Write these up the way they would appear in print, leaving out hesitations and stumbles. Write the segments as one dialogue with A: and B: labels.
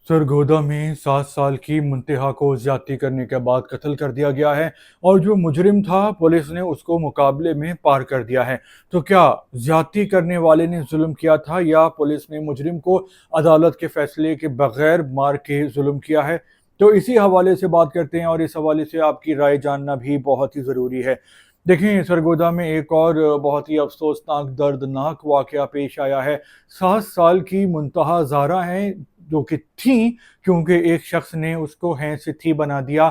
A: सरगोदा में 7 साल की मुंतहा को ज्यादती करने के बाद कत्ल कर दिया गया है और जो मुजरिम था पुलिस ने उसको मुकाबले में पार कर दिया है। तो क्या ज्यादती करने वाले ने जुल्म किया था या पुलिस ने मुजरिम को अदालत के फैसले के बगैर मार के जुल्म किया है? तो इसी हवाले से बात करते हैं और इस हवाले से आपकी राय जानना भी बहुत ही ज़रूरी है। देखें, सरगोदा में एक और बहुत ही अफसोसनाक दर्दनाक वाकया पेश आया है। 7 साल की मुंतहा ज़ारा हैं जो कि थी, क्योंकि एक शख्स ने उसको हैंसिथी बना दिया।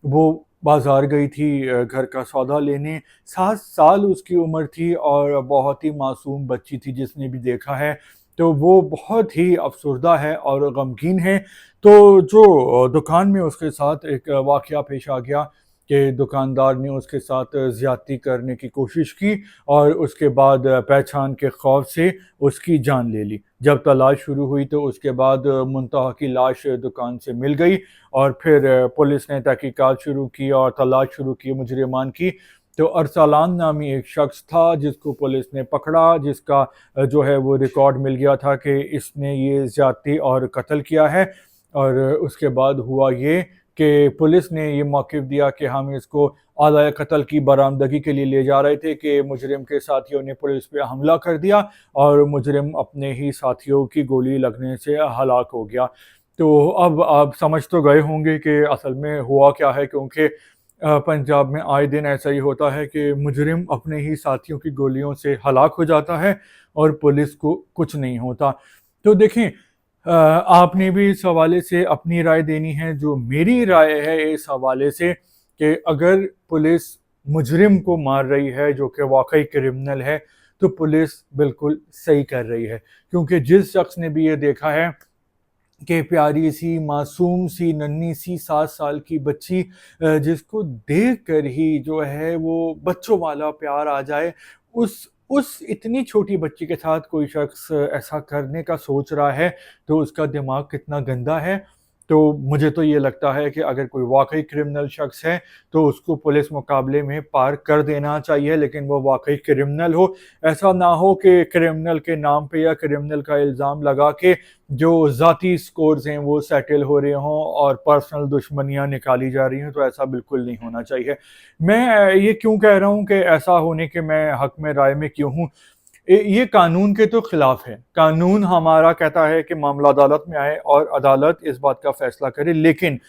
A: वो बाजार गई थी घर का सौदा लेने। 7 साल उसकी उम्र थी और बहुत ही मासूम बच्ची थी। जिसने भी देखा है तो वो बहुत ही अफसरदा है और गमगीन है। तो जो दुकान में उसके साथ एक वाकया पेश आ गया कि दुकानदार ने उसके साथ ज़्यादती करने की कोशिश की और उसके बाद पहचान के खौफ से उसकी जान ले ली। जब तलाश शुरू हुई तो उसके बाद मुंतहा की लाश दुकान से मिल गई और फिर पुलिस ने तहकीकात शुरू की और तलाश शुरू की मुजरिमान की। तो अरसलान नामी एक शख्स था जिसको पुलिस ने पकड़ा, जिसका जो है वो रिकॉर्ड मिल गया था कि इसने ये ज़्यादती और कत्ल किया है। और उसके बाद हुआ ये कि पुलिस ने ये मौक़िफ़ दिया कि हम इसको आला कत्ल की बरामदगी के लिए ले जा रहे थे कि मुजरिम के साथियों ने पुलिस पे हमला कर दिया और मुजरिम अपने ही साथियों की गोली लगने से हलाक हो गया। तो अब आप समझ तो गए होंगे कि असल में हुआ क्या है, क्योंकि पंजाब में आए दिन ऐसा ही होता है कि मुजरिम अपने ही साथियों की गोलियों से हलाक हो जाता है और पुलिस को कुछ नहीं होता। तो देखें, आपने भी इस हवाले से अपनी राय देनी है। जो मेरी राय है इस हवाले से कि अगर पुलिस मुजरिम को मार रही है जो कि वाकई क्रिमिनल है तो पुलिस बिल्कुल सही कर रही है, क्योंकि जिस शख्स ने भी ये देखा है कि प्यारी सी मासूम सी नन्ही सी 7 साल की बच्ची जिसको देख कर ही जो है वो बच्चों वाला प्यार आ जाए, उस इतनी छोटी बच्ची के साथ कोई शख्स ऐसा करने का सोच रहा है तो उसका दिमाग कितना गंदा है। तो मुझे तो ये लगता है कि अगर कोई वाकई क्रिमिनल शख्स है तो उसको पुलिस मुकाबले में पार कर देना चाहिए, लेकिन वो वाकई क्रिमिनल हो। ऐसा ना हो कि क्रिमिनल के नाम पे या क्रिमिनल का इल्ज़ाम लगा के जो ज़ाती स्कोर्स हैं वो सेटल हो रहे हों और पर्सनल दुश्मनियां निकाली जा रही हैं। तो ऐसा बिल्कुल नहीं होना चाहिए। मैं ये क्यों कह रहा हूँ कि ऐसा होने के मैं हक में राय में क्यों हूँ? ये कानून के तो खिलाफ है। कानून हमारा कहता है कि मामला अदालत में आए और अदालत इस बात का फैसला करे, लेकिन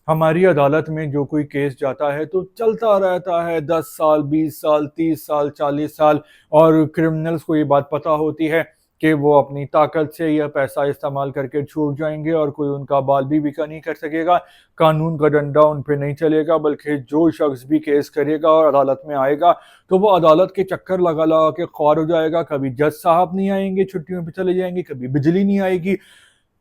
A: हमारी अदालत में जो कोई केस जाता है तो चलता रहता है 10 साल, 20 साल, 30 साल, 40 साल। और क्रिमिनल्स को ये बात पता होती है कि वो अपनी ताकत से या पैसा इस्तेमाल करके छूट जाएंगे और कोई उनका बाल भी बिका नहीं कर सकेगा। कानून का डंडा उन पे नहीं चलेगा, बल्कि जो शख्स भी केस करेगा और अदालत में आएगा तो वो अदालत के चक्कर लगा लगा के ख्वार हो जाएगा। कभी जज साहब नहीं आएंगे, छुट्टियों पे चले जाएंगे, कभी बिजली नहीं आएगी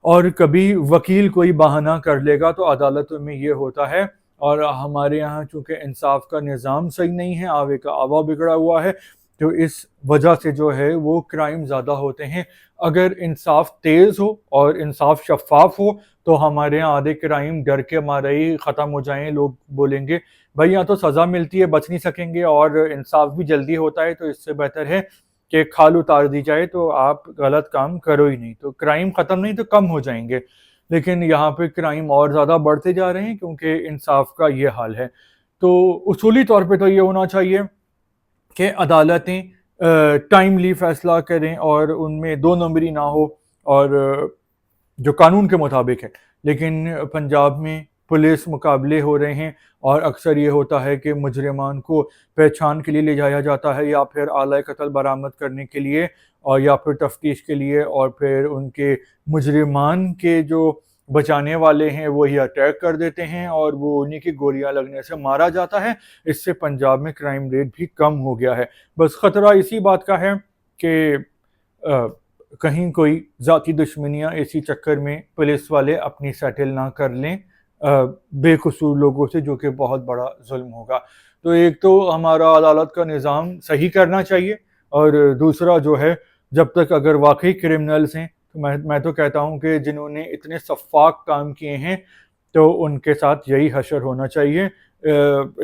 A: और कभी वकील कोई बहाना कर लेगा। तो अदालतों में ये होता है। और हमारे यहाँ चूंकि इंसाफ का निज़ाम सही नहीं है, आवे का आवा बिगड़ा हुआ है, तो इस वजह से जो है वो क्राइम ज़्यादा होते हैं। अगर इंसाफ तेज़ हो और इंसाफ शफाफ हो तो हमारे यहाँ आधे क्राइम डर के मारे ही ख़त्म हो जाएं। लोग बोलेंगे भाई यहाँ तो सज़ा मिलती है, बच नहीं सकेंगे और इंसाफ भी जल्दी होता है, तो इससे बेहतर है कि खाल उतार दी जाए तो आप गलत काम करो ही नहीं, तो क्राइम ख़त्म नहीं तो कम हो जाएंगे। लेकिन यहाँ पे क्राइम और ज़्यादा बढ़ते जा रहे हैं क्योंकि इंसाफ का ये हाल है। तो उसूली तौर पे तो ये होना चाहिए कि अदालतें टाइमली फैसला करें और उनमें दो नंबरी ना हो और जो कानून के मुताबिक है। लेकिन पंजाब में पुलिस मुकाबले हो रहे हैं और अक्सर ये होता है कि मुजरिमान को पहचान के लिए ले जाया जाता है या फिर आला कत्ल बरामद करने के लिए और या फिर तफ्तीश के लिए, और फिर उनके मुजरिमान के जो बचाने वाले हैं वही अटैक कर देते हैं और वो उन्हीं की गोलियां लगने से मारा जाता है। इससे पंजाब में क्राइम रेट भी कम हो गया है। बस ख़तरा इसी बात का है कि कहीं कोई ज़ाती दुश्मनियाँ इसी चक्कर में पुलिस वाले अपनी सेटल ना कर लें बेकसूर लोगों से, जो कि बहुत बड़ा जुल्म होगा। तो एक तो हमारा अदालत का निज़ाम सही करना चाहिए और दूसरा जो है, जब तक अगर वाकई क्रिमिनल्स हैं तो मैं तो कहता हूँ कि जिन्होंने इतने सफाक काम किए हैं तो उनके साथ यही हशर होना चाहिए।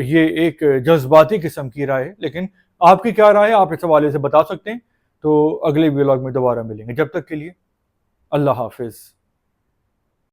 A: ये एक जज्बाती किस्म की राय है, लेकिन आपकी क्या राय है आप इस हवाले से बता सकते हैं। तो अगले व्लॉग में दोबारा मिलेंगे, जब तक के लिए अल्लाह हाफिज़।